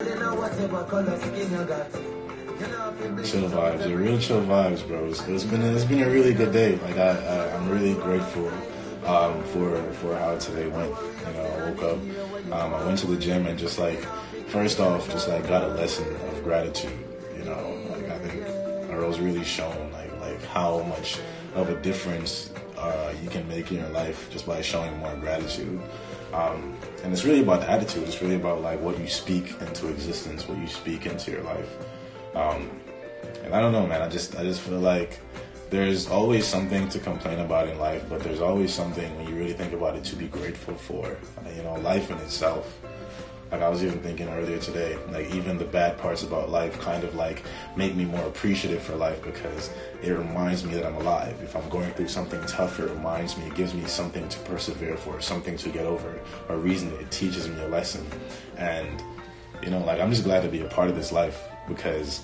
Chill vibes, the real chill vibes, bro. It's been a really good day. Like I'm really grateful for how today went. You know, I woke up, I went to the gym and just like first off, just like got a lesson of gratitude. You know, like I think I was really shown like how much of a difference you can make in your life just by showing more gratitude. And it's really about the attitude. It's really about like what you speak into existence, what you speak into your life. And I don't know, man. I just feel like there's always something to complain about in life, but there's always something when you really think about it to be grateful for. You know, life in itself. Like I was even thinking earlier today, like even the bad parts about life kind of like make me more appreciative for life because it reminds me that I'm alive. If I'm going through something tough, it reminds me, it gives me something to persevere for, something to get over, a reason. It teaches me a lesson. And, you know, like I'm just glad to be a part of this life because,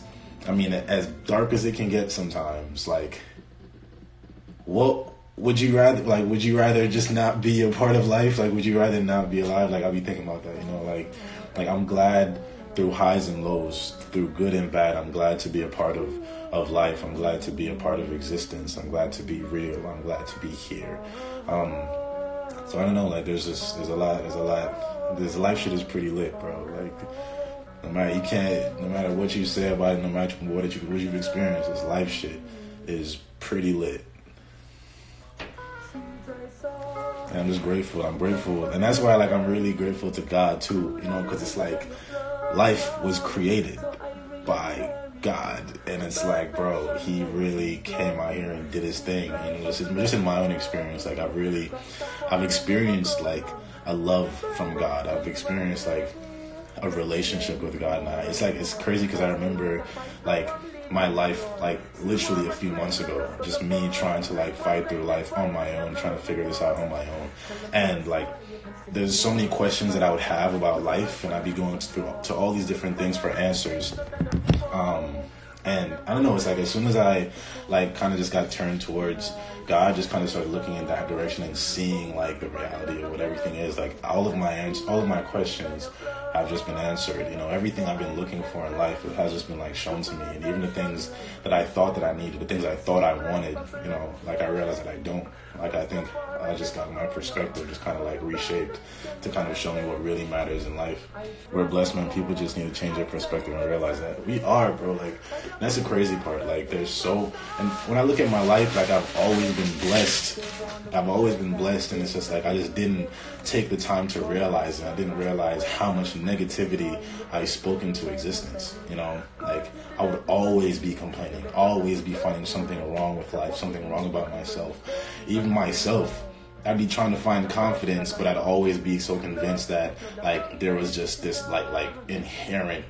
I mean, as dark as it can get sometimes, like, what would you rather, like, would you rather just not be a part of life? Like, would you rather not be alive? Like, I'll be thinking about that, you know, like I'm glad through highs and lows, through good and bad. I'm glad to be a part of life. I'm glad to be a part of existence. I'm glad to be real. I'm glad to be here. So I don't know, like, there's a lot. This life shit is pretty lit, bro. Like, no matter what you say about it, no matter what you've experienced, this life shit is pretty lit. And I'm just grateful. I'm grateful. And that's why, like, I'm really grateful to God, too. You know, because it's like life was created by God. And it's like, bro, he really came out here and did his thing. You know, just in my own experience, like, I've experienced, like, a love from God. I've experienced, like, a relationship with God. And it's crazy because I remember, like, my life, like, literally a few months ago, just me trying to, like, fight through life on my own, trying to figure this out on my own. And, like, there's so many questions that I would have about life, and I'd be going to all these different things for answers. And I don't know, it's like as soon as I, like, kind of just got turned towards God, just kind of started looking in that direction and seeing, like, the reality of what everything is. Like, all of my questions have just been answered. You know, everything I've been looking for in life, it has just been, like, shown to me. And even the things that I thought that I needed, the things I thought I wanted, you know, like, I realized that I don't. Like, I think I just got my perspective just kind of, like, reshaped to kind of show me what really matters in life. We're blessed, man. People just need to change their perspective and realize that we are, bro. Like, that's the crazy part. Like, and when I look at my life, like, I've always been blessed. And it's just like I just didn't take the time to realize it. I didn't realize how much negativity I spoke into existence. You know, like, I would always be complaining, always be finding something wrong with life, something wrong about myself. Even myself, I'd be trying to find confidence, but I'd always be so convinced that, like, there was just this like inherent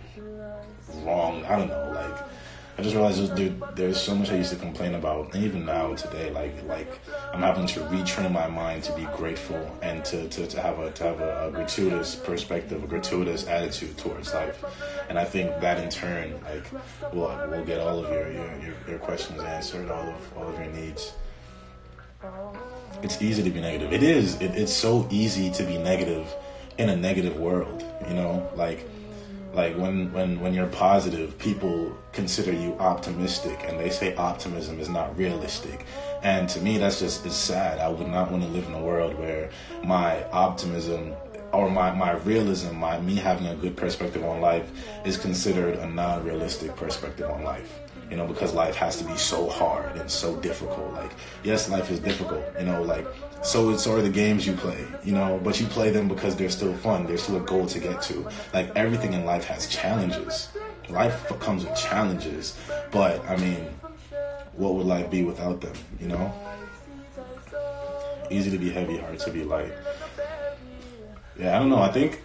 wrong. I don't know, like, I just realized there's so much I used to complain about, and even now today, like I'm having to retrain my mind to be grateful and to have a gratuitous perspective, a gratuitous attitude towards life. And I think that in turn, like, will get all of your questions answered, all of your needs. It's easy to be negative. It is. It's so easy to be negative in a negative world. You know, like when you're positive, people consider you optimistic, and they say optimism is not realistic. And to me, it's sad. I would not want to live in a world where my optimism or my realism, me having a good perspective on life is considered a non-realistic perspective on life. You know, because life has to be so hard and so difficult. Like, yes, life is difficult, you know, like, so are the games you play, you know, but you play them because they're still fun. There's still a goal to get to. Like, everything in life has challenges. Life comes with challenges. But, I mean, what would life be without them, you know? Easy to be heavy, hard to be light. Yeah, I don't know, I think...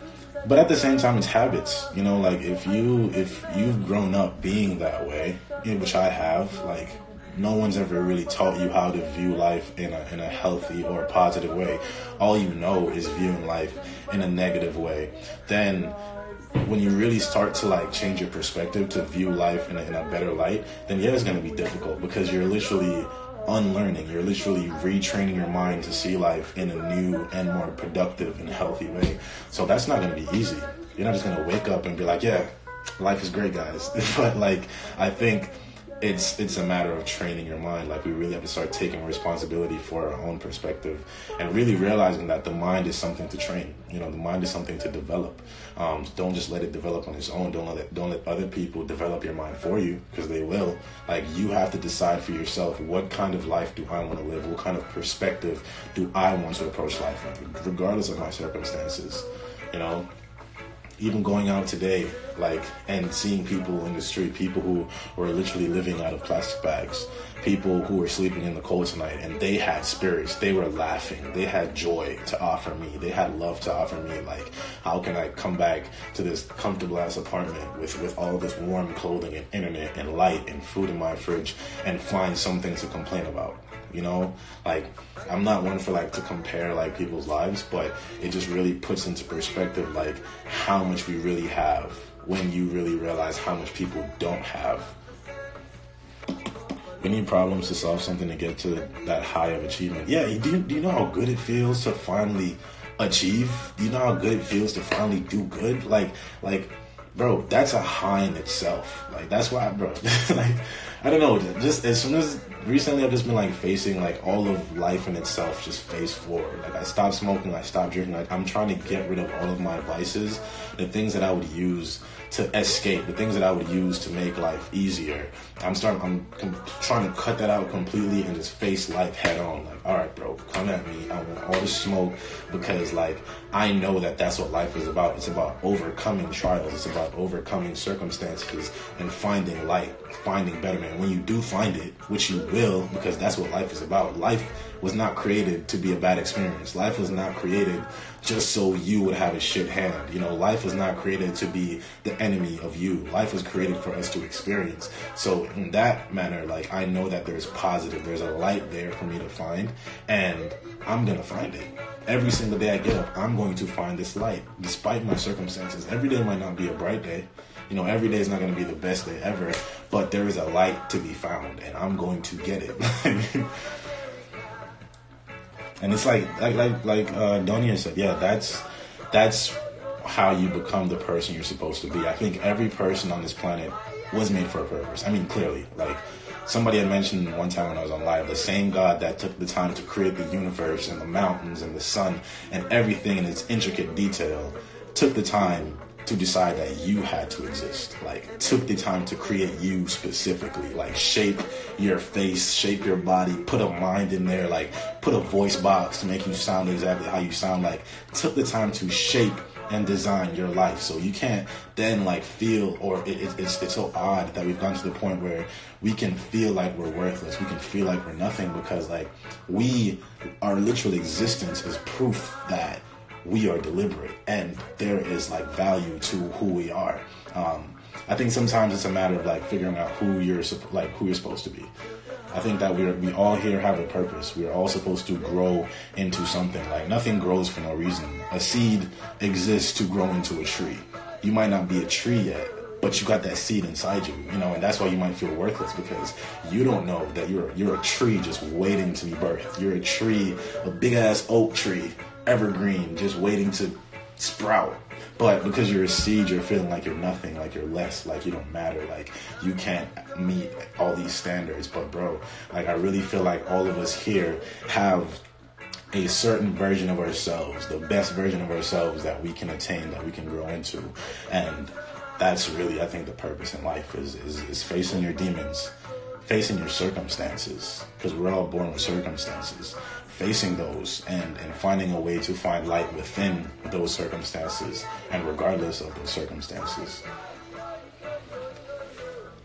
But at the same time, it's habits, you know, like, if you've grown up being that way, which I have, like, no one's ever really taught you how to view life in a healthy or positive way. All you know is viewing life in a negative way. Then when you really start to, like, change your perspective to view life in a better light, then yeah, it's going to be difficult because you're literally unlearning. You're literally retraining your mind to see life in a new and more productive and healthy way. So that's not going to be easy. You're not just gonna wake up and be like, yeah, life is great, guys. But like, I think it's a matter of training your mind. Like, we really have to start taking responsibility for our own perspective and really realizing that the mind is something to train. You know, the mind is something to develop. Don't just let it develop on its own. Don't let other people develop your mind for you, because they will. Like, you have to decide for yourself, what kind of life do I want to live? What kind of perspective do I want to approach life with, regardless of my circumstances? You know, even going out today, like, and seeing people in the street, people who were literally living out of plastic bags, people who were sleeping in the cold tonight, and they had spirits, they were laughing, they had joy to offer me, they had love to offer me. Like, how can I come back to this comfortable ass apartment with all this warm clothing and internet and light and food in my fridge and find something to complain about? You know, like, I'm not one for like to compare like people's lives, but it just really puts into perspective like how much we really have when you really realize how much people don't have. We need problems to solve something to get to that high of achievement. Yeah, do you know how good it feels to finally achieve? Do you know how good it feels to finally do good? Like, bro, that's a high in itself. Like, that's why, bro, like, I don't know, just as soon as recently I've just been like facing like all of life in itself, just face forward. Like, I stopped smoking, I stopped drinking. Like, I'm trying to get rid of all of my vices, the things that I would use to escape, the things that I would use to make life easier. I'm trying to cut that out completely and just face life head on. Like, all right, bro, come at me. I want all the smoke, because like, I know that that's what life is about. It's about overcoming trials. It's about overcoming circumstances and finding light, finding betterment. When you do find it, which you will, because that's what life is about. Life was not created to be a bad experience. Life was not created just so you would have a shit hand. You know, life was not created to be the enemy of you. Life was created for us to experience. So in that manner, like, I know that there's positive, there's a light there for me to find, and I'm gonna find it. Every single day I get up, I'm going to find this light, despite my circumstances. Every day might not be a bright day. You know, every day is not going to be the best day ever, but there is a light to be found, and I'm going to get it. And it's like Donia said, yeah, that's how you become the person you're supposed to be. I think every person on this planet was made for a purpose. I mean, clearly, like, somebody had mentioned one time when I was on live, the same God that took the time to create the universe and the mountains and the sun and everything in its intricate detail took the time to decide that you had to exist. Like, took the time to create you specifically, like, shape your face, shape your body, put a mind in there, like, put a voice box to make you sound exactly how you sound. Like, took the time to shape and design your life. So you can't then like feel, or it's so odd that we've gotten to the point where we can feel like we're worthless, we can feel like we're nothing, because like our literal existence is proof that we are deliberate and there is like value to who we are. I think sometimes it's a matter of like figuring out who you're supposed to be. I think that we all here have a purpose. We're all supposed to grow into something. Like, nothing grows for no reason. A seed exists to grow into a tree. You might not be a tree yet, but you got that seed inside you, you know, and that's why you might feel worthless, because you don't know that you're a tree just waiting to be birthed. You're a tree, a big ass oak tree, evergreen, just waiting to sprout. But because you're a seed, you're feeling like you're nothing, like you're less, like you don't matter, like you can't meet all these standards. But bro, like, I really feel like all of us here have a certain version of ourselves, the best version of ourselves that we can attain, that we can grow into. And that's really, I think, the purpose in life is facing your demons, facing your circumstances, because we're all born with circumstances. Facing those and finding a way to find light within those circumstances and regardless of those circumstances.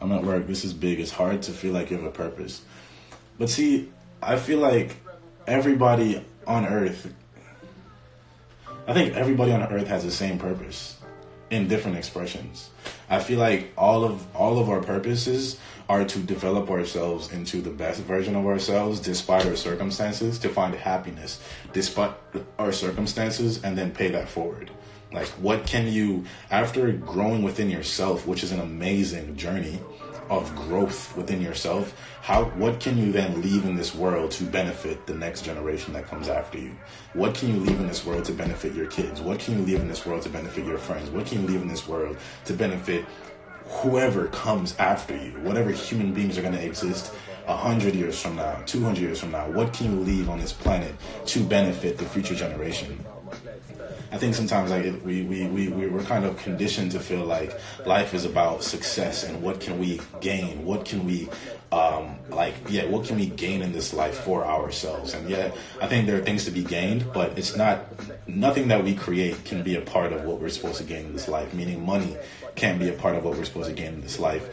I'm at work. This is big. It's hard to feel like you have a purpose. But see, I feel like everybody on earth, I think everybody on earth has the same purpose in different expressions. I feel like all of our purposes are to develop ourselves into the best version of ourselves despite our circumstances, to find happiness despite our circumstances, and then pay that forward. Like, what can you, after growing within yourself, which is an amazing journey, of growth within yourself, what can you then leave in this world to benefit the next generation that comes after you? What can you leave in this world to benefit your kids? What can you leave in this world to benefit your friends? What can you leave in this world to benefit whoever comes after you? Whatever human beings are going to exist 100 years from now, 200 years from now, what can you leave on this planet to benefit the future generation? I think sometimes we're kind of conditioned to feel like life is about success and what can we gain? What can we what can we gain in this life for ourselves? And yeah, I think there are things to be gained, but nothing that we create can be a part of what we're supposed to gain in this life. Meaning money can't be a part of what we're supposed to gain in this life.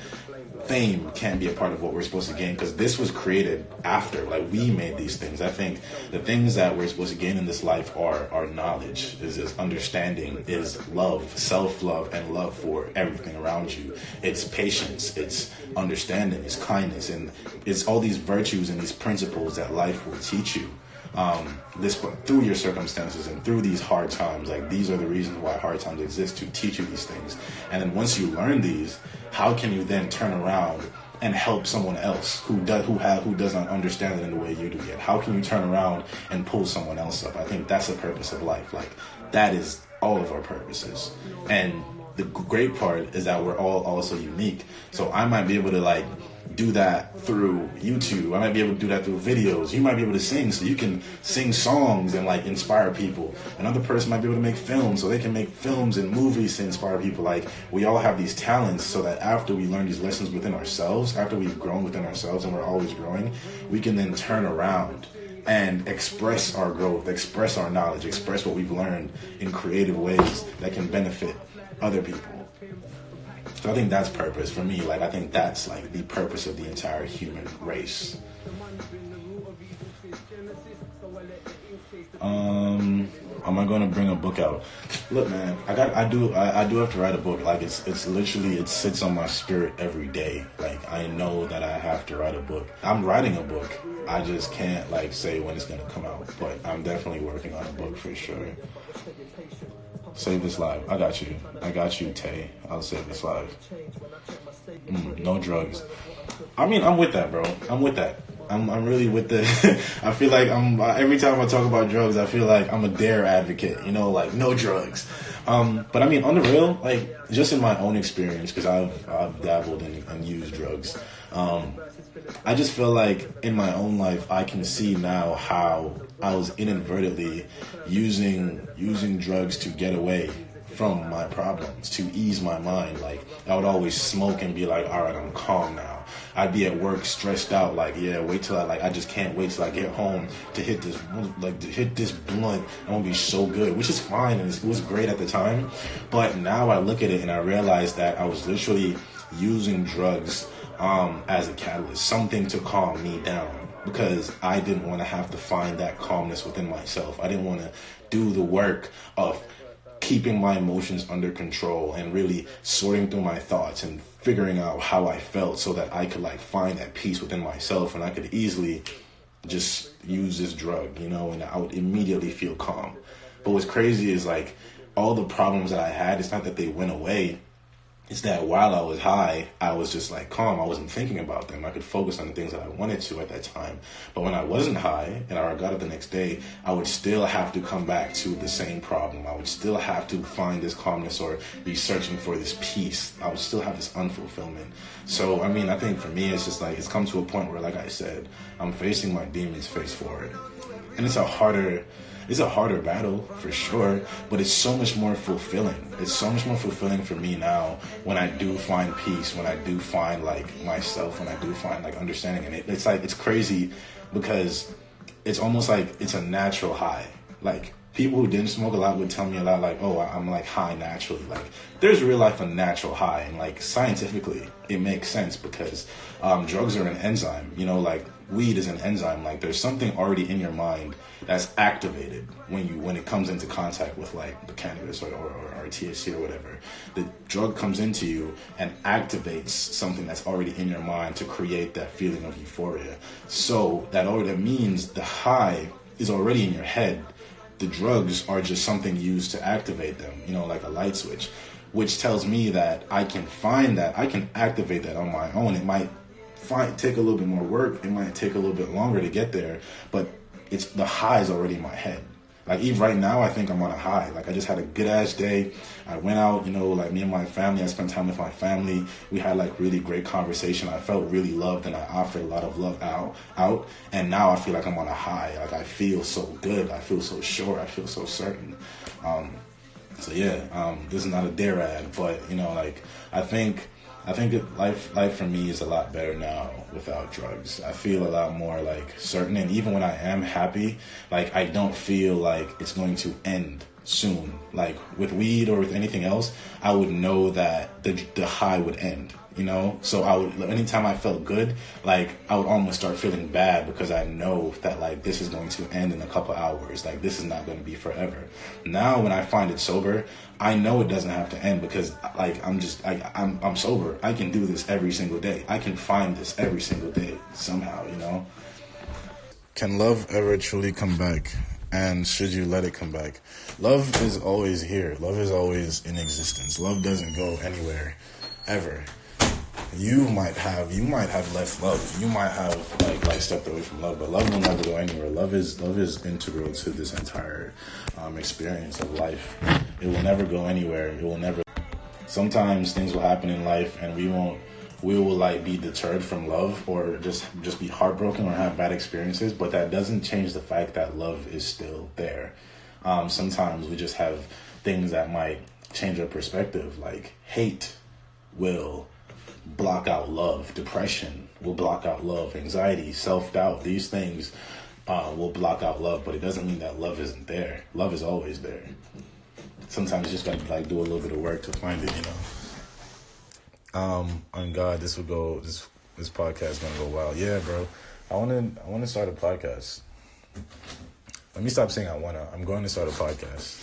Fame can't be a part of what we're supposed to gain, because this was created after, like, we made these things. I think the things that we're supposed to gain in this life are knowledge, is understanding, is love, self-love, and love for everything around you. It's patience, it's understanding, it's kindness, and it's all these virtues and these principles that life will teach you. Through your circumstances and through these hard times. Like, these are the reasons why hard times exist, to teach you these things. And then once you learn these, how can you then turn around and help someone else who does not understand it in the way you do yet? How can you turn around and pull someone else up? I think that's the purpose of life. Like, that is all of our purposes. And the great part is that we're all also unique. So I might be able to do that through YouTube. I might be able to do that through videos. You might be able to sing, so you can sing songs and inspire people. Another person might be able to make films, so they can make films and movies to inspire people. We all have these talents, so that after we learn these lessons within ourselves, after we've grown within ourselves, and we're always growing, we can then turn around and express our growth, express our knowledge, express what we've learned in creative ways that can benefit other people. So I think that's purpose for me. I think that's the purpose of the entire human race. Am I going to bring a book out? Look, man, I do have to write a book. It's literally, it sits on my spirit every day. I know that I have to write a book. I'm writing a book. I just can't say when it's going to come out, but I'm definitely working on a book for sure. Save this life. I got you, Tay. I'll save this life. No drugs. I mean, I'm with that, bro. I'm with that. I'm really with the. I feel like every time I talk about drugs, I feel like I'm a dare advocate. No drugs. But I mean, on the real, just in my own experience, because I've dabbled and used drugs. I just feel like in my own life, I can see now how I was inadvertently using drugs to get away from my problems, to ease my mind. I would always smoke and be all right, I'm calm now. I'd be at work stressed out, wait till I just can't wait till I get home to hit this blunt. I'm gonna be so good, which is fine, and it was great at the time. But now I look at it and I realize that I was literally using drugs as a catalyst, something to calm me down, because I didn't want to have to find that calmness within myself. I didn't want to do the work of keeping my emotions under control and really sorting through my thoughts and figuring out how I felt, so that I could find that peace within myself, and I could easily just use this drug, and I would immediately feel calm. But what's crazy is all the problems that I had, it's not that they went away. It's that while I was high, I was just calm. I wasn't thinking about them. I could focus on the things that I wanted to at that time. But when I wasn't high and I got it the next day, I would still have to come back to the same problem. I would still have to find this calmness or be searching for this peace. I would still have this unfulfillment. So, I mean, I think for me, it's just it's come to a point where, like I said, I'm facing my demons face forward. And it's a harder battle for sure, but it's so much more fulfilling. It's so much more fulfilling for me now when I do find peace, when I do find myself, when I do find understanding. And it's crazy, because it's almost it's a natural high. People who didn't smoke a lot would tell me a lot I'm high naturally. There's real life a natural high, and scientifically it makes sense, because drugs are an enzyme. Weed is an enzyme. There's something already in your mind that's activated when it comes into contact with the cannabis or THC or whatever. The drug comes into you and activates something that's already in your mind to create that feeling of euphoria. So that means the high is already in your head. The drugs are just something used to activate them, like a light switch. which tells me that I can activate that on my own. It might take a little bit more work. It might take a little bit longer to get there, but the high is already in my head. Like, even right now, I think I'm on a high. Like, I just had a good-ass day. I went out, like, me and my family. I spent time with my family. We had, like, really great conversation. I felt really loved, and I offered a lot of love out. And now I feel like I'm on a high. Like, I feel so good. I feel so sure. I feel so certain. So, yeah, this is not a dare ad, but, like, I think life for me is a lot better now without drugs. I feel a lot more like certain, and even when I am happy, like, I don't feel like it's going to end soon. Like, with weed or with anything else, I would know that the high would end. So anytime I felt good, like, I would almost start feeling bad because I know that, like, this is going to end in a couple hours. Like, this is not going to be forever. Now, when I find it sober, I know it doesn't have to end because, like, I'm sober. I can do this every single day. I can find this every single day somehow, Can love ever truly come back? And should you let it come back? Love is always here. Love is always in existence. Love doesn't go anywhere, ever. You might have less love. You might have like stepped away from love, but love will never go anywhere. Love is integral to this entire experience of life. It will never go anywhere. It will never. Sometimes things will happen in life, and we will like be deterred from love, or just be heartbroken or have bad experiences. But that doesn't change the fact that love is still there. Sometimes we just have things that might change our perspective, like hate will block out love. Depression will block out love. Anxiety, self-doubt, these things will block out love, but it doesn't mean that love isn't there. Love is always there. Sometimes you just gotta like do a little bit of work to find it, On God, this podcast is gonna go wild. Yeah, bro. I wanna start a podcast. Let me stop saying I'm going to start a podcast.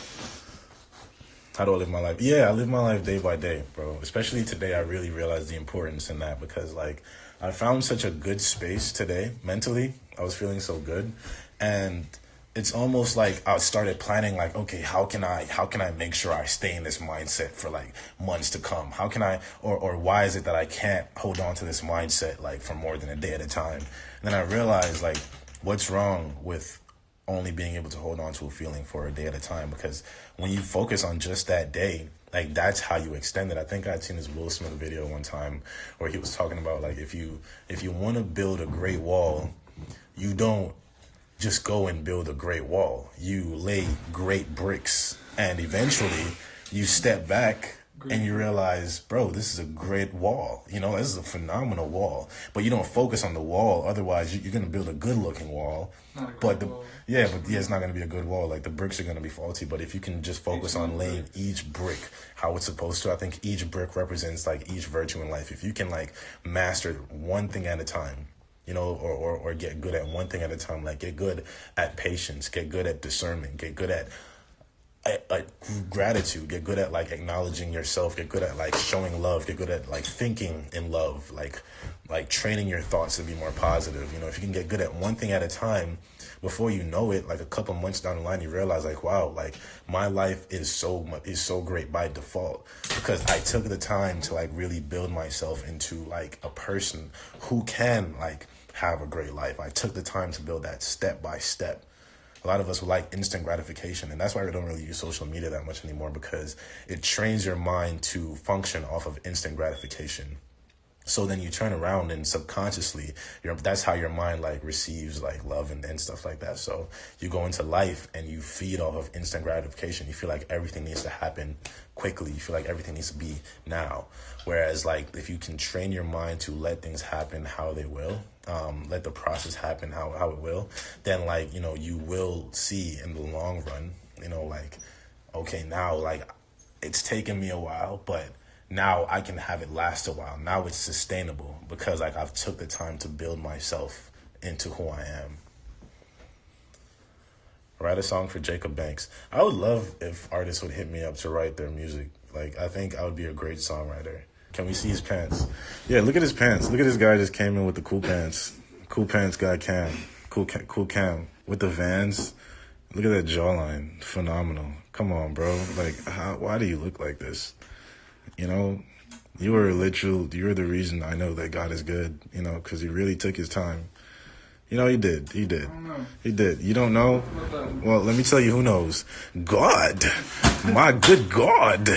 How do I live my life? Yeah, I live my life day by day, bro. Especially today, I really realized the importance in that because, like, I found such a good space today. Mentally, I was feeling so good. And it's almost like I started planning, like, okay, how can I make sure I stay in this mindset for, like, months to come? How can I, or why is it that I can't hold on to this mindset, like, for more than a day at a time? And then I realized, like, what's wrong with only being able to hold on to a feeling for a day at a time? Because when you focus on just that day, like, that's how you extend it. I think I'd seen this Will Smith video one time where he was talking about, like, if you want to build a great wall, you don't just go and build a great wall. You lay great bricks, and eventually you step back and you realize, bro, this is a great wall. This is a phenomenal wall. But you don't focus on the wall. Otherwise, you're going to build a good-looking wall. It's not going to be a good wall. Like, the bricks are going to be faulty. But if you can just focus on laying each brick how it's supposed to, I think each brick represents, like, each virtue in life. If you can, like, master one thing at a time, or get good at one thing at a time, like, get good at patience, get good at discernment, get good at gratitude, get good at, like, acknowledging yourself, get good at, like, showing love, get good at, like, thinking in love, like training your thoughts to be more positive. If you can get good at one thing at a time, before you know it, like, a couple months down the line, you realize, like, wow, like, my life is so great by default because I took the time to, like, really build myself into, like, a person who can, like, have a great life. I took the time to build that step by step. A lot of us like instant gratification, and that's why we don't really use social media that much anymore, because it trains your mind to function off of instant gratification. So then you turn around and subconsciously, that's how your mind, like, receives, like, love and stuff like that. So you go into life and you feed off of instant gratification. You feel like everything needs to happen quickly. You feel like everything needs to be now. Whereas, like, if you can train your mind to let things happen how they will, let the process happen how it will, then, like, you will see in the long run, like, okay, now, like, it's taken me a while, but now I can have it last a while. Now it's sustainable because, like, I've took the time to build myself into who I am. Write a song for Jacob Banks. I would love if artists would hit me up to write their music. Like, I think I would be a great songwriter. Can we see his pants? Yeah, look at his pants. Look at this guy just came in with the cool pants. Cool pants guy Cam. Cool Cam. With the Vans. Look at that jawline. Phenomenal. Come on, bro. Like, why do you look like this? You know, you're the reason I know that God is good, you know, because he really took his time. You know, he did. He did. He did. You don't know? Well, let me tell you who knows. God. My good God.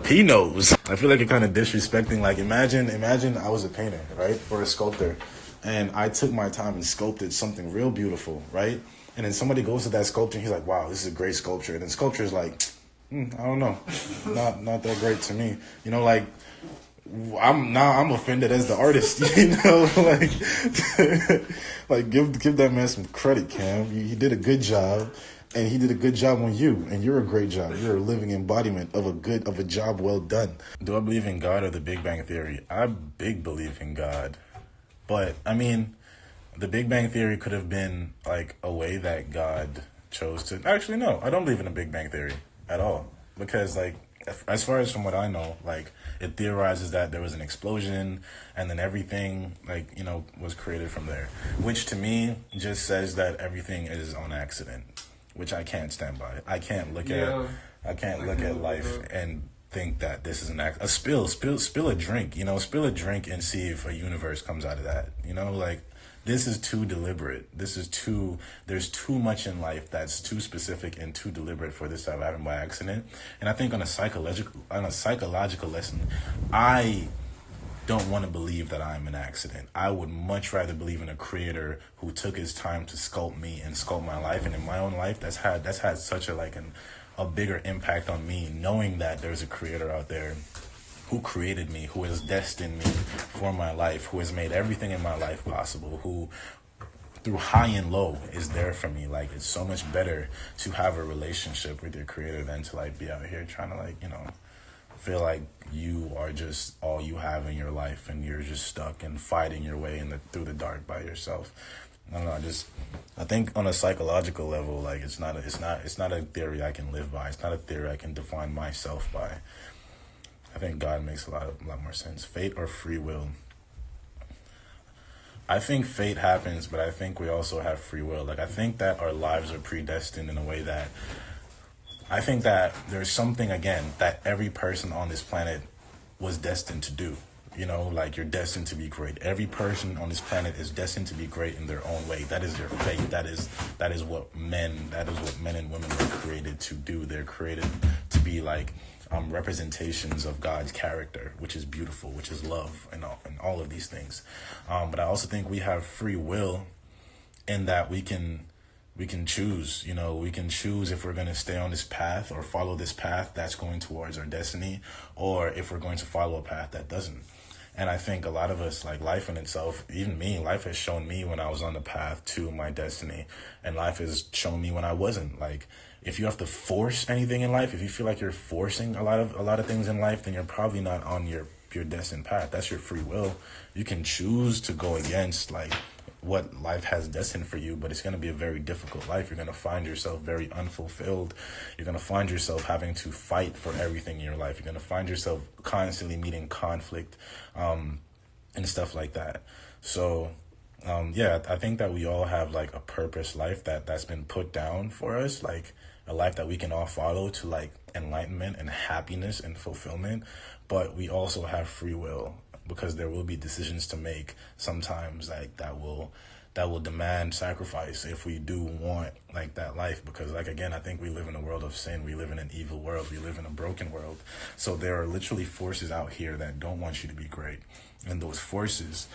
He knows. I feel like you're kind of disrespecting. Like, imagine I was a painter, right? Or a sculptor. And I took my time and sculpted something real beautiful, right? And then somebody goes to that sculpture and he's like, wow, this is a great sculpture. And then sculpture is like, I don't know. Not that great to me. You know, like, I'm offended as the artist, you know, like give that man some credit, Cam. He did a good job, and he did a good job on you, and you're a great job. You're a living embodiment of a job well done. Do I believe in God or the Big Bang Theory? I big believe in God, but I mean, the Big Bang Theory could have been like a way that God chose to. Actually, no, I don't believe in the Big Bang Theory at all, because like, as far as from what I know, like, it theorizes that there was an explosion and then everything, like, you know, was created from there, which to me just says that everything is on accident, which I can't stand by. I can't look at life and think that this is a spill a drink, you know, spill a drink and see if a universe comes out of that, you know, like, this is too deliberate. There's too much in life that's too specific and too deliberate for this to have happened by accident. And I think on a psychological lesson, I don't want to believe that I'm an accident. I would much rather believe in a creator who took his time to sculpt me and sculpt my life. And in my own life, that's had such a bigger impact on me, knowing that there's a creator out there who created me, who has destined me for my life, who has made everything in my life possible, who through high and low is there for me. Like, it's so much better to have a relationship with your creator than to like be out here trying to, like, you know, feel like you are just all you have in your life and you're just stuck and fighting your way through the dark by yourself. I don't know. I think on a psychological level, like, it's not a theory I can live by. It's not a theory I can define myself by. I think God makes a lot more sense. Fate or free will? I think fate happens, but I think we also have free will. Like, I think that our lives are predestined in a way that I think that there's something, again, that every person on this planet was destined to do. You know, like, you're destined to be great. Every person on this planet is destined to be great in their own way. That is their fate. That is what men and women were created to do. They're created to be like representations of God's character, which is beautiful, which is love, and all of these things. But I also think we have free will in that we can choose, you know, we can choose if we're going to stay on this path or follow this path that's going towards our destiny, or if we're going to follow a path that doesn't. And I think a lot of us, like, life in itself, even me, life has shown me when I was on the path to my destiny, and life has shown me when I wasn't. Like, if you have to force anything in life, if you feel like you're forcing a lot of things in life, then you're probably not on your destined path. That's your free will. You can choose to go against, like, what life has destined for you, but it's going to be a very difficult life. You're going to find yourself very unfulfilled. You're going to find yourself having to fight for everything in your life. You're going to find yourself constantly meeting conflict and stuff like that. So I think that we all have, like, a purpose life that's been put down for us, like a life that we can all follow to, like, enlightenment and happiness and fulfillment. But we also have free will, because there will be decisions to make sometimes, like, that will demand sacrifice if we do want, like, that life. Because, like, again, I think we live in a world of sin. We live in an evil world. We live in a broken world. So there are literally forces out here that don't want you to be great. And those forces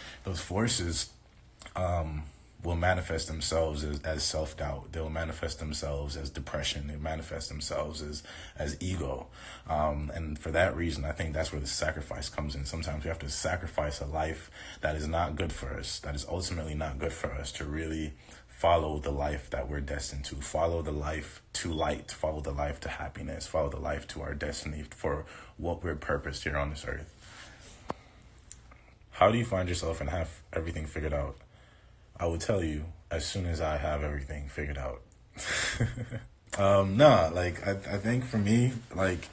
will manifest themselves as self-doubt. They'll manifest themselves as depression. They manifest themselves as ego. And for that reason, I think that's where the sacrifice comes in. Sometimes we have to sacrifice a life that is not good for us, that is ultimately not good for us, to really follow the life that we're destined to, follow the life to light, follow the life to happiness, follow the life to our destiny, for what we're purposed here on this earth. How do you find yourself and have everything figured out? I will tell you as soon as I have everything figured out. I think for me, like,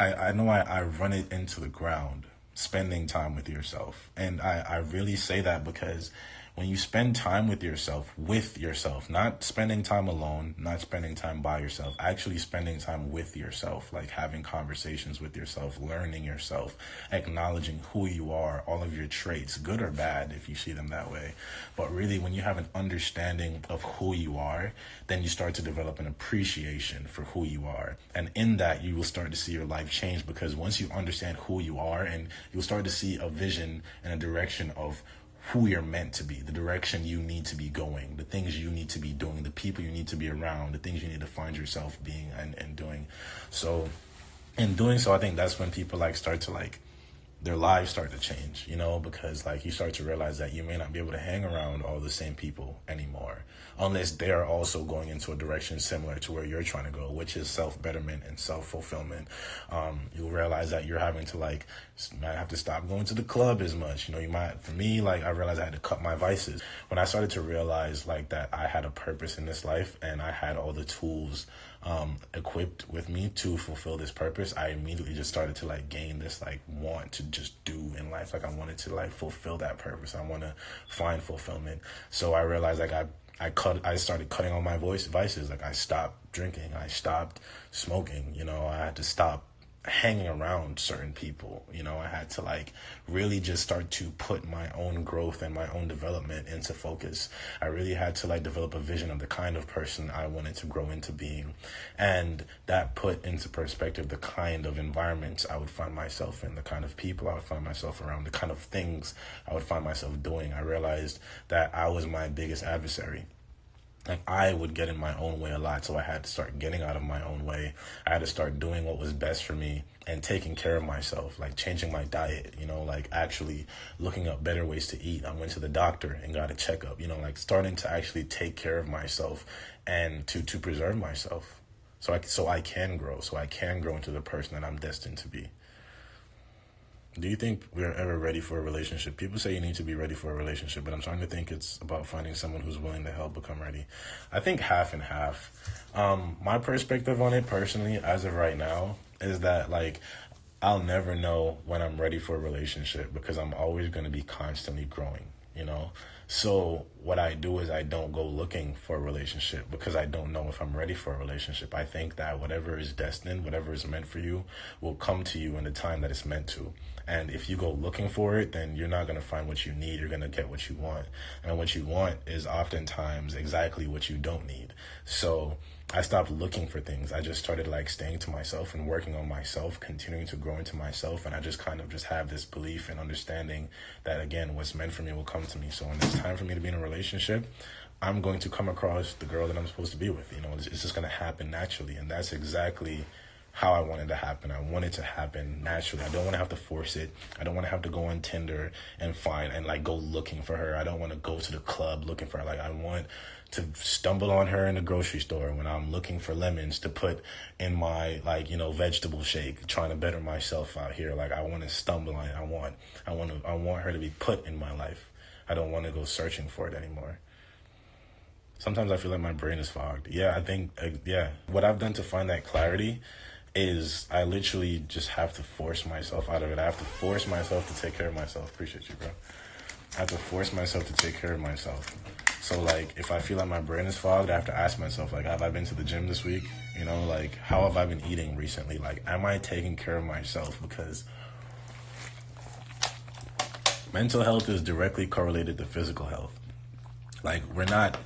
I know I run it into the ground, spending time with yourself. And I really say that because when you spend time with yourself, not spending time alone, not spending time by yourself, actually spending time with yourself, like having conversations with yourself, learning yourself, acknowledging who you are, all of your traits, good or bad if you see them that way. But really, when you have an understanding of who you are, then you start to develop an appreciation for who you are. And in that, you will start to see your life change, because once you understand who you are, and you'll start to see a vision and a direction of who you're meant to be, the direction you need to be going, the things you need to be doing, the people you need to be around, the things you need to find yourself being and doing. So in doing so, I think that's when people start to their lives start to change, because you start to realize that you may not be able to hang around all the same people anymore, unless they are also going into a direction similar to where you're trying to go, which is self-betterment and self-fulfillment. You'll realize that you're having to might have to stop going to the club as much. For me, I realized I had to cut my vices. When I started to realize that I had a purpose in this life and I had all the tools equipped with me to fulfill this purpose, I immediately just started to gain this want to just do in life. I wanted to fulfill that purpose. I want to find fulfillment. So I realized I started cutting all my vices. I stopped drinking, I stopped smoking, I had to stop hanging around certain people. I had to really just start to put my own growth and my own development into focus. I really had to develop a vision of the kind of person I wanted to grow into being, and that put into perspective the kind of environments I would find myself in, the kind of people I would find myself around, the kind of things I would find myself doing. I realized that I was my biggest adversary. I would get in my own way a lot, so I had to start getting out of my own way. I had to start doing what was best for me and taking care of myself, changing my diet, actually looking up better ways to eat. I went to the doctor and got a checkup, starting to actually take care of myself and to preserve myself so I can grow into the person that I'm destined to be. Do you think we're ever ready for a relationship? People say you need to be ready for a relationship, but I'm starting to think it's about finding someone who's willing to help become ready. I think half and half. My perspective on it personally, as of right now, is that I'll never know when I'm ready for a relationship, because I'm always going to be constantly growing, So what I do is I don't go looking for a relationship, because I don't know if I'm ready for a relationship. I think that whatever is destined, whatever is meant for you, will come to you in the time that it's meant to. And if you go looking for it, then you're not going to find what you need. You're going to get what you want. And what you want is oftentimes exactly what you don't need. So I stopped looking for things. I just started staying to myself and working on myself, continuing to grow into myself. And I just kind of just have this belief and understanding that, again, what's meant for me will come to me. So when it's time for me to be in a relationship, I'm going to come across the girl that I'm supposed to be with. It's just going to happen naturally. And that's exactly how I want it to happen. I want it to happen naturally. I don't want to have to force it. I don't want to have to go on Tinder and find and go looking for her. I don't want to go to the club looking for her. I want to stumble on her in the grocery store when I'm looking for lemons to put in my vegetable shake, trying to better myself out here. I want to stumble on it. I want her to be put in my life. I don't want to go searching for it anymore. Sometimes I feel like my brain is fogged. I think what I've done to find that clarity is I literally just have to force myself out of it. I have to force myself to take care of myself. Appreciate you, bro. I have to force myself to take care of myself. So if I feel like my brain is fogged, I have to ask myself, have I been to the gym this week? How have I been eating recently? Am I taking care of myself? Because mental health is directly correlated to physical health. We're not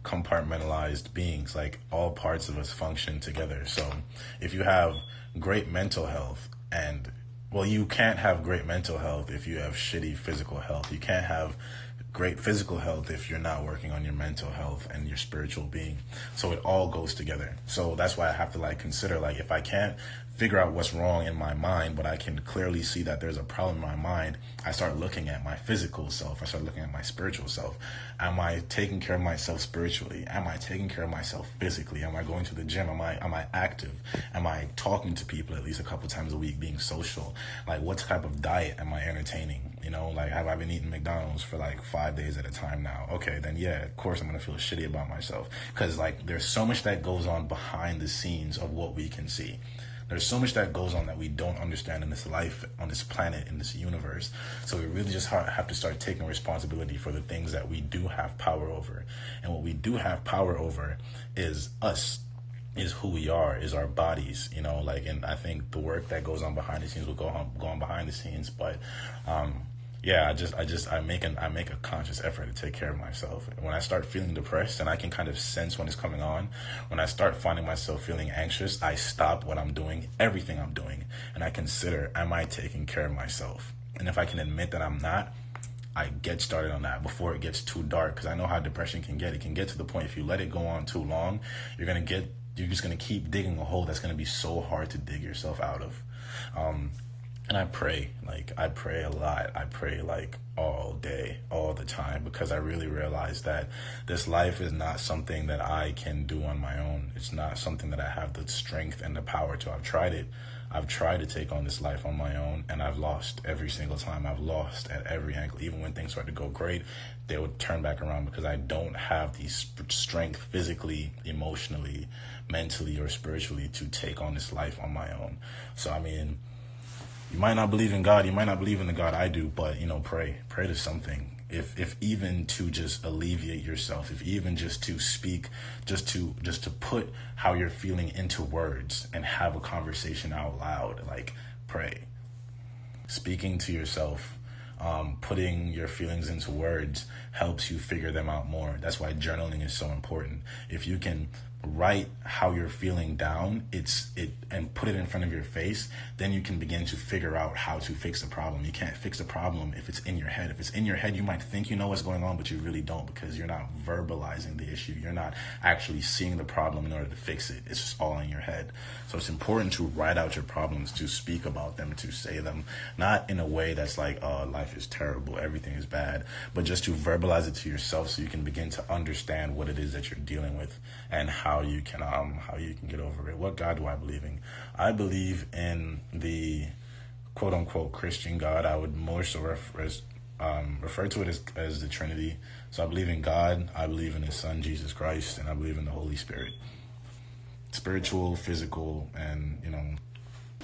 compartmentalized beings. All parts of us function together. So if you have great mental health you can't have great mental health if you have shitty physical health. You can't have great physical health if you're not working on your mental health and your spiritual being. So it all goes together. So that's why I have to consider if I can't figure out what's wrong in my mind, but I can clearly see that there's a problem in my mind, I start looking at my physical self. I start looking at my spiritual self. Am I taking care of myself spiritually? Am I taking care of myself physically? Am I going to the gym? Am I active? Am I talking to people at least a couple times a week, being social? What type of diet am I entertaining? Have I been eating McDonald's for 5 days at a time now? Okay, then of course I'm going to feel shitty about myself, because there's so much that goes on behind the scenes of what we can see. There's so much that goes on that we don't understand in this life, on this planet, in this universe. So we really just have to start taking responsibility for the things that we do have power over. And what we do have power over is us, is who we are, is our bodies, you know, like, and I think the work that goes on behind the scenes will go on behind the scenes. But yeah, I make a conscious effort to take care of myself. When I start feeling depressed, and I can kind of sense when it's coming on, when I start finding myself feeling anxious, I stop what I'm doing, everything I'm doing, and I consider, am I taking care of myself? And if I can admit that I'm not, I get started on that before it gets too dark, because I know how depression can get. It can get to the point, if you let it go on too long, you're just going to keep digging a hole that's going to be so hard to dig yourself out of. And I pray a lot. I pray like all day, all the time, because I really realize that this life is not something that I can do on my own. It's not something that I have the strength and the power to. I've tried it. I've tried to take on this life on my own, and I've lost every single time. I've lost at every angle. Even when things start to go great, they would turn back around, because I don't have the strength physically, emotionally, mentally, or spiritually to take on this life on my own. So, I mean, you might not believe in God, you might not believe in the God I do, but, you know, pray to something. If even to just alleviate yourself, if even just to speak, just to put how you're feeling into words and have a conversation out loud, like, pray. Speaking to yourself, putting your feelings into words helps you figure them out more. That's why journaling is so important. If you can write how you're feeling down, and put it in front of your face, then you can begin to figure out how to fix the problem. You can't fix a problem if it's in your head. If it's in your head, you might think you know what's going on, but you really don't, because you're not verbalizing the issue. You're not actually seeing the problem in order to fix it. It's just all in your head. So it's important to write out your problems, to speak about them, to say them, not in a way that's like, oh, life is terrible, everything is bad, but just to verbalize it to yourself, so you can begin to understand what it is that you're dealing with and how you can get over it. What God do I believe in? I believe in the quote unquote Christian God. I would more so refer to it as the Trinity. So I believe in God, I believe in His Son Jesus Christ, and I believe in the Holy Spirit. Spiritual, physical, and, you know,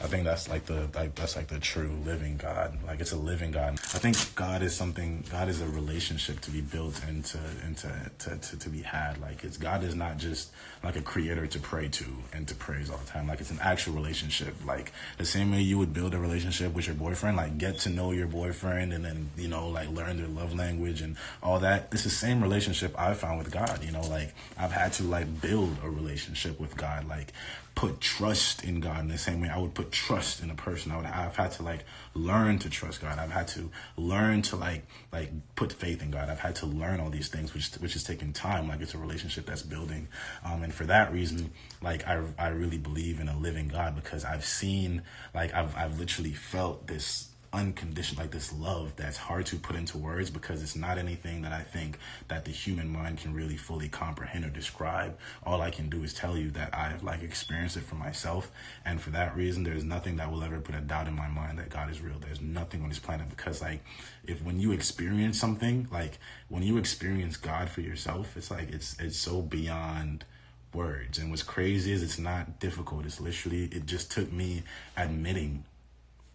I think that's like the true living God. Like, it's a living God. I think God is a relationship to be built and to be had. Like, God is not just like a creator to pray to and to praise all the time. Like, it's an actual relationship. Like, the same way you would build a relationship with your boyfriend, like get to know your boyfriend and then, you know, like learn their love language and all that. It's the same relationship I found with God. You know, like, I've had to like build a relationship with God, like put trust in God in the same way I would put trust in a person. I've had to like learn to trust God. I've had to learn to like put faith in God. I've had to learn all these things, which is taking time. Like, it's a relationship that's building. And for that reason, like, I really believe in a living God, because I've seen, like, I've literally felt this unconditioned, like this love that's hard to put into words, because it's not anything that I think that the human mind can really fully comprehend or describe. All I can do is tell you that I've like experienced it for myself, and for that reason, there's nothing that will ever put a doubt in my mind that God is real. There's nothing on this planet, because like, when you experience something, like when you experience God for yourself, it's like it's so beyond words. And what's crazy is it's not difficult. It's literally, it just took me admitting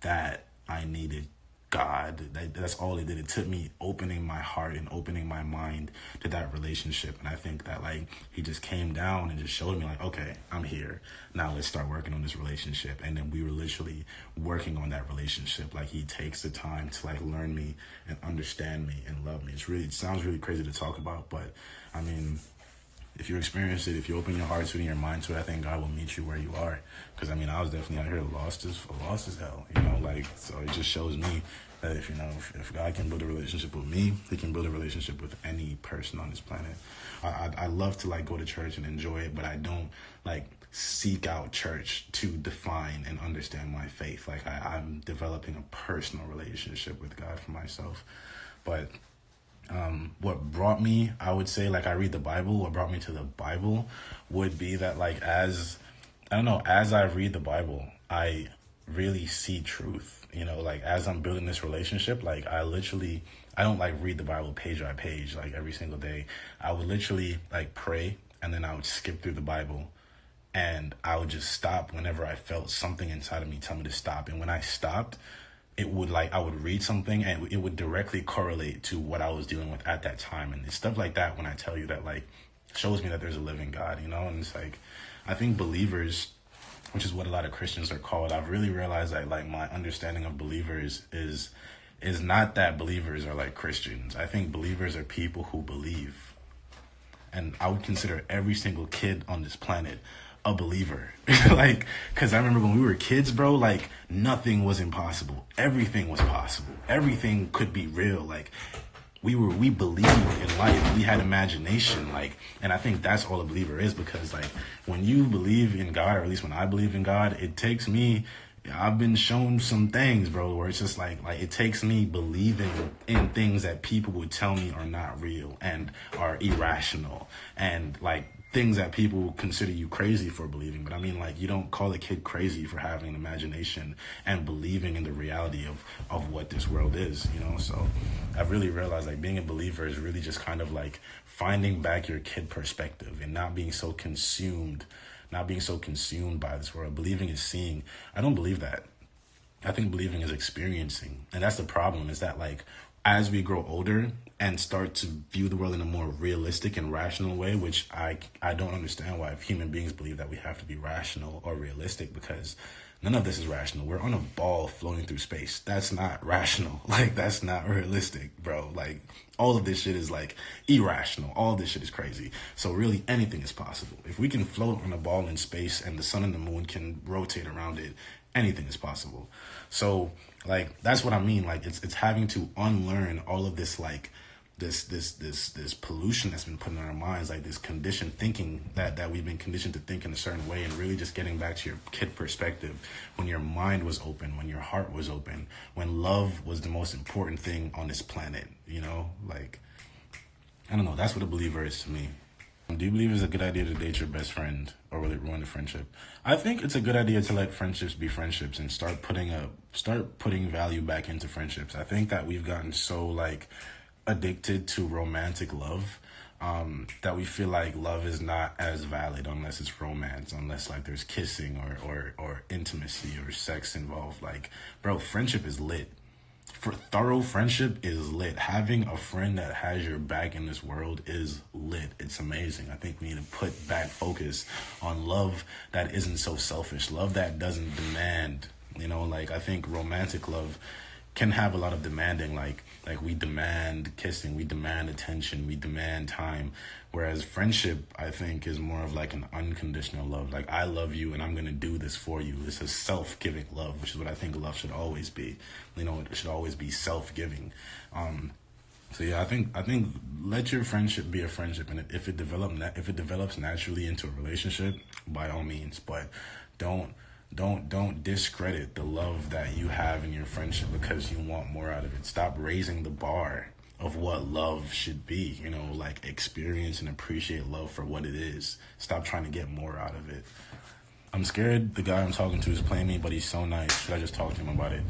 that I needed God. That's all it did. It took me opening my heart and opening my mind to that relationship. And I think that like, He just came down and just showed me like, okay, I'm here. Now let's start working on this relationship. And then we were literally working on that relationship. Like, He takes the time to like learn me and understand me and love me. It sounds really crazy to talk about, but I mean, if you experience it, if you open your heart to it and your mind to it, I think God will meet you where you are. Because I mean, I was definitely out here lost as hell, you know, like, so it just shows me that if God can build a relationship with me, He can build a relationship with any person on this planet. I love to like go to church and enjoy it, but I don't like seek out church to define and understand my faith. Like, I'm developing a personal relationship with God for myself. But what brought me, I would say, like, I read the Bible, what brought me to the Bible would be that, like, as I read the Bible, I really see truth, you know, like, as I'm building this relationship, like, I don't, like, read the Bible page by page, like, every single day. I would literally, like, pray, and then I would skip through the Bible and I would just stop whenever I felt something inside of me tell me to stop. And when I stopped, it would like, I would read something and it would directly correlate to what I was dealing with at that time. And it's stuff like that, when I tell you that, like, shows me that there's a living God, you know? And it's like, I think believers, which is what a lot of Christians are called, I've really realized that, like, my understanding of believers is not that believers are like Christians. I think believers are people who believe. And I would consider every single kid on this planet a believer. Like, because I remember when we were kids, bro, like, nothing was impossible. Everything was possible. Everything could be real. Like, we believed in life. We had imagination. Like, and I think that's all a believer is, because, like, when you believe in God, or at least when I believe in God, it takes me, I've been shown some things, bro, where it's just like it takes me believing in things that people would tell me are not real and are irrational, and, like, things that people consider you crazy for believing. But I mean, like, you don't call a kid crazy for having an imagination and believing in the reality of what this world is, you know? So I've really realized, like, being a believer is really just kind of like finding back your kid perspective and not being so consumed by this world. Believing is seeing. I don't believe that. I think believing is experiencing. And that's the problem, is that, like, as we grow older and start to view the world in a more realistic and rational way, which I don't understand why human beings believe that we have to be rational or realistic, because none of this is rational. We're on a ball floating through space. That's not rational. Like, that's not realistic, bro. Like, all of this shit is, like, irrational. All of this shit is crazy. So really anything is possible. If we can float on a ball in space and the sun and the moon can rotate around it, anything is possible. So, like, that's what I mean. Like, it's having to unlearn all of this, like, this pollution that's been put in our minds, like this conditioned thinking that we've been conditioned to think in a certain way, and really just getting back to your kid perspective, when your mind was open, when your heart was open, when love was the most important thing on this planet, you know? Like, I don't know, that's what a believer is to me. Do you believe it's a good idea to date your best friend, or will it ruin the friendship? I think it's a good idea to let friendships be friendships and start putting value back into friendships. I think that we've gotten so, like, addicted to romantic love, that we feel like love is not as valid unless it's romance, unless, like, there's kissing or intimacy or sex involved. Like, bro, friendship is lit. For thorough friendship is lit. Having a friend that has your back in this world is lit. It's amazing. I think we need to put back focus on love that isn't so selfish, love that doesn't demand, you know? Like, I think romantic love can have a lot of demanding, like we demand kissing, we demand attention, we demand time. Whereas friendship, I think, is more of like an unconditional love. Like, I love you and I'm going to do this for you. It's a self-giving love, which is what I think love should always be. You know, it should always be self-giving. So yeah, I think let your friendship be a friendship, and if it develops naturally into a relationship, by all means, but don't discredit the love that you have in your friendship because you want more out of it. Stop raising the bar of what love should be, you know, like, experience and appreciate love for what it is. Stop trying to get more out of it. I'm scared the guy I'm talking to is playing me, but he's so nice. Should I just talk to him about it?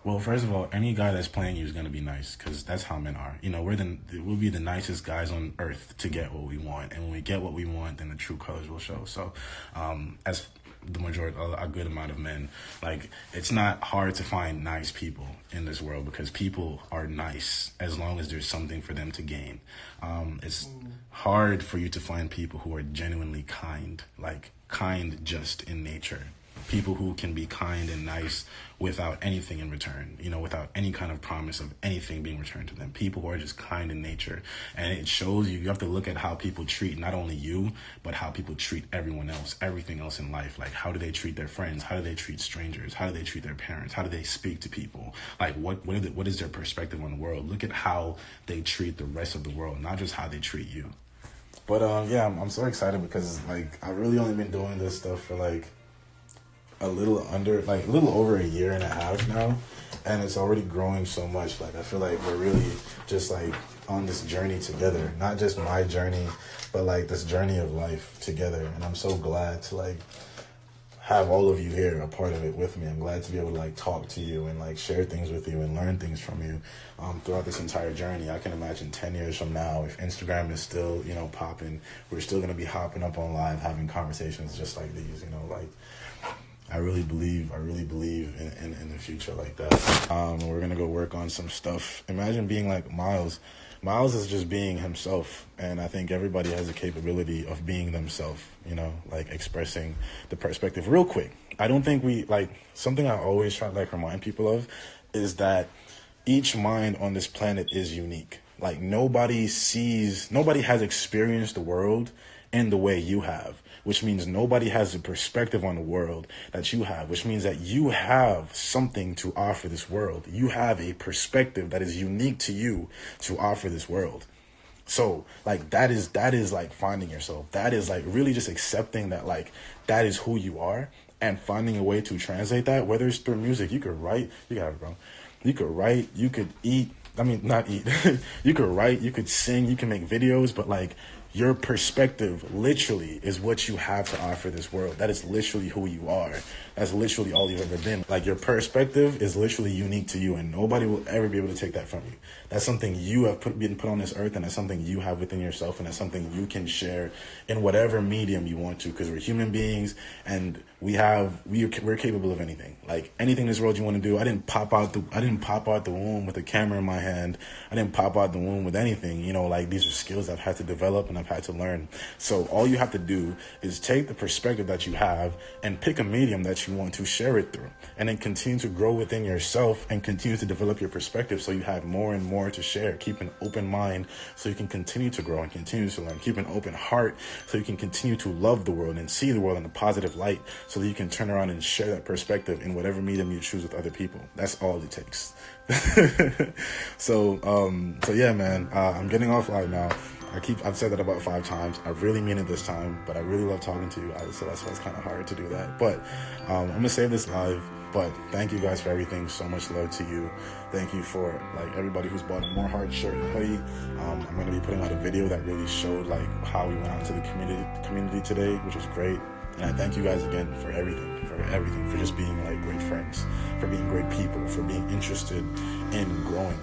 Well, first of all, any guy that's playing you is going to be nice, because that's how men are. You know, we'll be the nicest guys on earth to get what we want. And when we get what we want, then the true colors will show. So, as the majority, a good amount of men, like, it's not hard to find nice people in this world, because people are nice as long as there's something for them to gain. It's hard for you to find people who are genuinely kind, like kind just in nature. People who can be kind and nice without anything in return, you know, without any kind of promise of anything being returned to them. People who are just kind in nature. And it shows you have to look at how people treat not only you, but how people treat everyone else, everything else in life. Like, how do they treat their friends? How do they treat strangers? How do they treat their parents? How do they speak to people? Like, what is their perspective on the world? Look at how they treat the rest of the world, not just how they treat you. But yeah, I'm so excited because, like, I've really only been doing this stuff for, like, a little over a year and a half now, and it's already growing so much. Like, I feel like we're really just, like, on this journey together, not just my journey, but, like, this journey of life together. And I'm so glad to, like, have all of you here a part of it with me. I'm glad to be able to like talk to you and like share things with you and learn things from you throughout this entire journey. I can imagine 10 years from now, if Instagram is still, you know, popping, we're still going to be hopping up on live, having conversations just like these, you know, like I really believe in the future like that. We're going to go work on some stuff. Imagine being like Miles. Miles is just being himself, and I think everybody has the capability of being themselves, you know, like expressing the perspective. Real quick, I don't think we, like, something I always try to like remind people of is that each mind on this planet is unique. Like nobody has experienced the world in the way you have, which means nobody has a perspective on the world that you have, which means that you have something to offer this world. You have a perspective that is unique to you to offer this world. So like that is like finding yourself. That is like really just accepting that like that is who you are and finding a way to translate that, whether it's through music. You could write, you can have it, bro. You could write, you could eat. I mean, not eat. You could write, you could sing, you can make videos, but like your perspective literally is what you have to offer this world. That is literally who you are. That's literally all you've ever been. Like your perspective is literally unique to you, and nobody will ever be able to take that from you. That's something you have been put on this earth, and that's something you have within yourself, and that's something you can share in whatever medium you want to, because we're human beings and we're capable of anything. Like anything in this world you want to do. I didn't pop out the womb with a camera in my hand. I didn't pop out the womb with anything. You know, like these are skills I've had to develop and I've had to learn. So all you have to do is take the perspective that you have and pick a medium that you want to share it through, and then continue to grow within yourself and continue to develop your perspective so you have more and more to share. Keep an open mind so you can continue to grow and continue to learn. Keep an open heart so you can continue to love the world and see the world in a positive light, so that you can turn around and share that perspective in whatever medium you choose with other people. That's all it takes. So yeah, man, I'm getting off live now. I've said that about 5 times. I really mean it this time, but I really love talking to you. So that's why it's kind of hard to do that. But I'm going to save this live. But thank you guys for everything. So much love to you. Thank you for like everybody who's bought a More Heart shirt and hoodie. I'm going to be putting out a video that really showed like how we went out to the community today, which was great. And I thank you guys again for everything, for just being like great friends, for being great people, for being interested in growing.